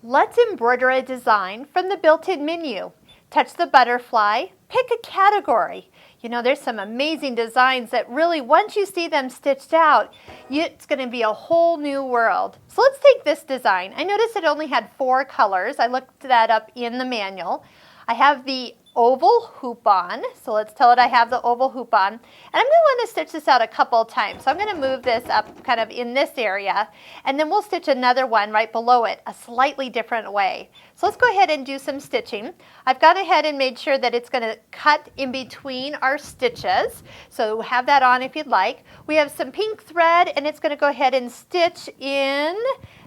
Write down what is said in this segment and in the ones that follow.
Let's embroider a design from the built-in menu. Touch the butterfly, pick a category. You know, there's some amazing designs that really, once you see them stitched out, it's going to be a whole new world. So let's take this design. I noticed it only had 4 colors. I looked that up in the manual. I have the oval hoop on, so let's tell it I have the oval hoop on. And I'm going to want to stitch this out a couple of times. So I'm going to move this up kind of in this area, and then we'll stitch another one right below it, a slightly different way. So let's go ahead and do some stitching. I've gone ahead and made sure that it's going to cut in between our stitches. So have that on if you'd like. We have some pink thread, and it's going to go ahead and stitch in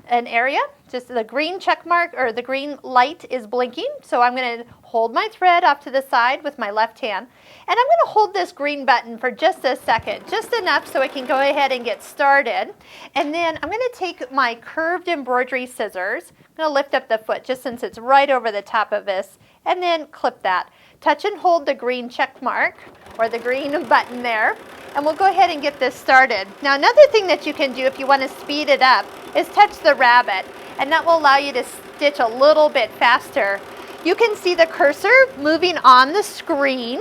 an area. Just the green check mark or the green light is blinking. So I'm going to hold my thread off to the side with my left hand. And I'm going to hold this green button for just a second, just enough so I can go ahead and get started. And then I'm going to take my curved embroidery scissors. I'm going to lift up the foot just since it's right over the top of this, and then clip that. Touch and hold the green check mark or the green button there, and we'll go ahead and get this started. Now, another thing that you can do if you want to speed it up is touch the rabbit, and that will allow you to stitch a little bit faster. You can see the cursor moving on the screen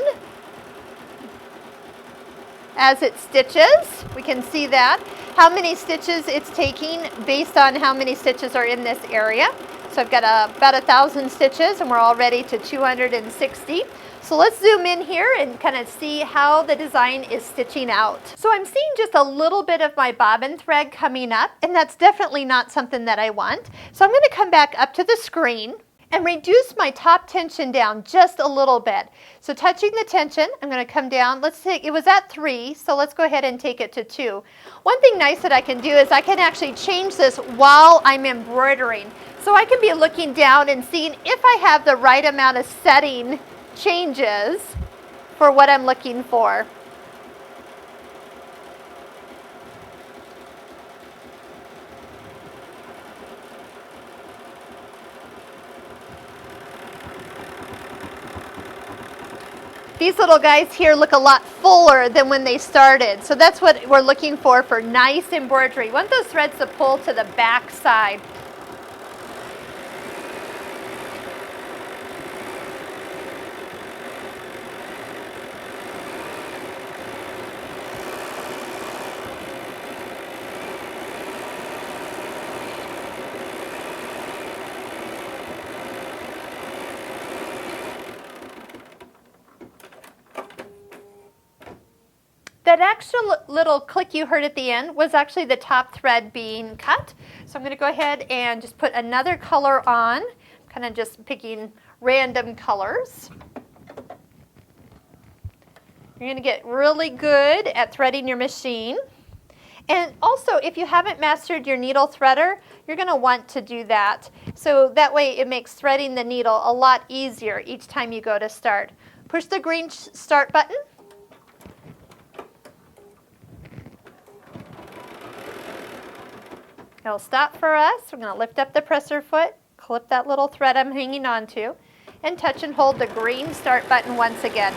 as it stitches. We can see that, how many stitches it's taking based on how many stitches are in this area. So I've got about 1,000 stitches, and we're already to 260. So let's zoom in here and kind of see how the design is stitching out. So I'm seeing just a little bit of my bobbin thread coming up, and that's definitely not something that I want. So I'm going to come back up to the screen and reduce my top tension down just a little bit. So touching the tension, I'm going to come down. Let's take, it was at 3, so let's go ahead and take it to 2. One thing nice that I can do is I can actually change this while I'm embroidering. So I can be looking down and seeing if I have the right amount of setting changes for what I'm looking for. These little guys here look a lot fuller than when they started. So that's what we're looking for nice embroidery. We want those threads to pull to the back side. That actual little click you heard at the end was actually the top thread being cut. So I'm going to go ahead and just put another color on, kind of just picking random colors. You're going to get really good at threading your machine. And also, if you haven't mastered your needle threader, you're going to want to do that. So that way it makes threading the needle a lot easier each time you go to start. Push the green start button. It'll stop for us. We're going to lift up the presser foot, clip that little thread I'm hanging on to, and touch and hold the green start button once again.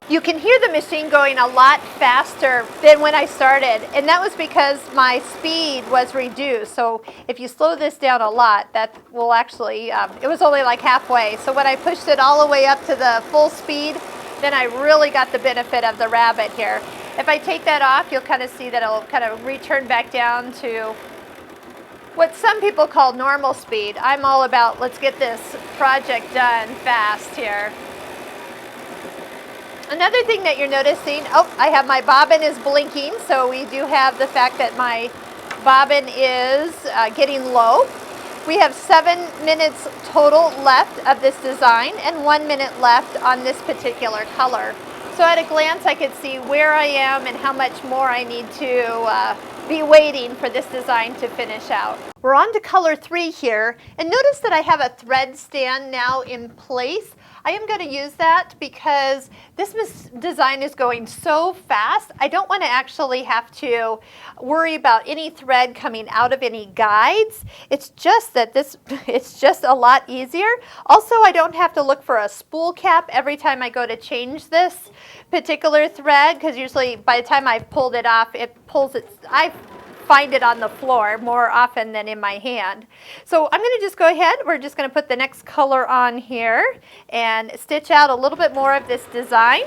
You can hear the machine going a lot faster than when I started, and that was because my speed was reduced. So if you slow this down a lot, that will actually, it was only like halfway. So when I pushed it all the way up to the full speed, then I really got the benefit of the rabbit here. If I take that off, you'll kind of see that it'll kind of return back down to what some people call normal speed. I'm all about, let's get this project done fast here. Another thing that you're noticing, I have my bobbin is blinking, so we do have the fact that my bobbin is getting low. We have 7 minutes total left of this design and 1 minute left on this particular color. So at a glance I could see where I am and how much more I need to be waiting for this design to finish out. We're on to color 3 here, and notice that I have a thread stand now in place. I am going to use that because this design is going so fast. I don't want to actually have to worry about any thread coming out of any guides. It's just that it's just a lot easier. Also, I don't have to look for a spool cap every time I go to change this particular thread, because usually by the time I've pulled it off, I find it on the floor more often than in my hand. So I'm going to just go ahead. We're just going to put the next color on here and stitch out a little bit more of this design.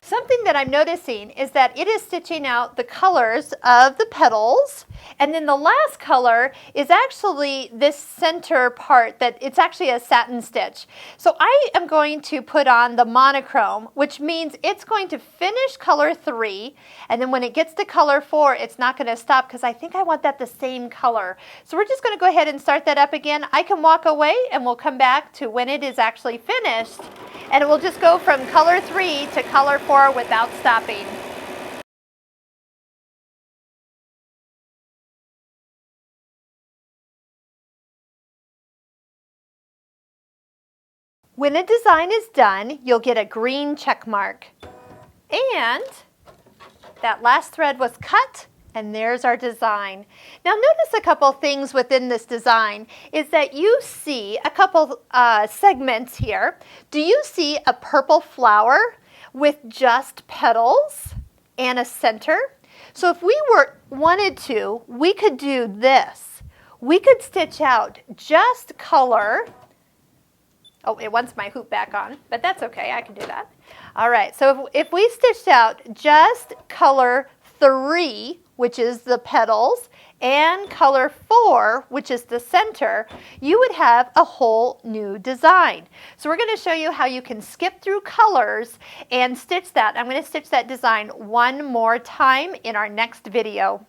Something that I'm noticing is that it is stitching out the colors of the petals, and then the last color is actually this center part that it's actually a satin stitch. So I am going to put on the monochrome, which means it's going to finish color 3, and then when it gets to color 4, it's not going to stop because I think I want that the same color. So we're just going to go ahead and start that up again. I can walk away and we'll come back to when it is actually finished, and it will just go from color 3 to color 4 without stopping. When a design is done, you'll get a green check mark. And that last thread was cut, and there's our design. Now notice a couple things within this design is that you see a couple segments here. Do you see a purple flower with just petals and a center? So if we wanted to, we could do this. We could stitch out just color. Oh, it wants my hoop back on, but that's okay, I can do that. All right, so if we stitched out just color 3, which is the petals, and color 4, which is the center, you would have a whole new design. So we're going to show you how you can skip through colors and stitch that. I'm going to stitch that design one more time in our next video.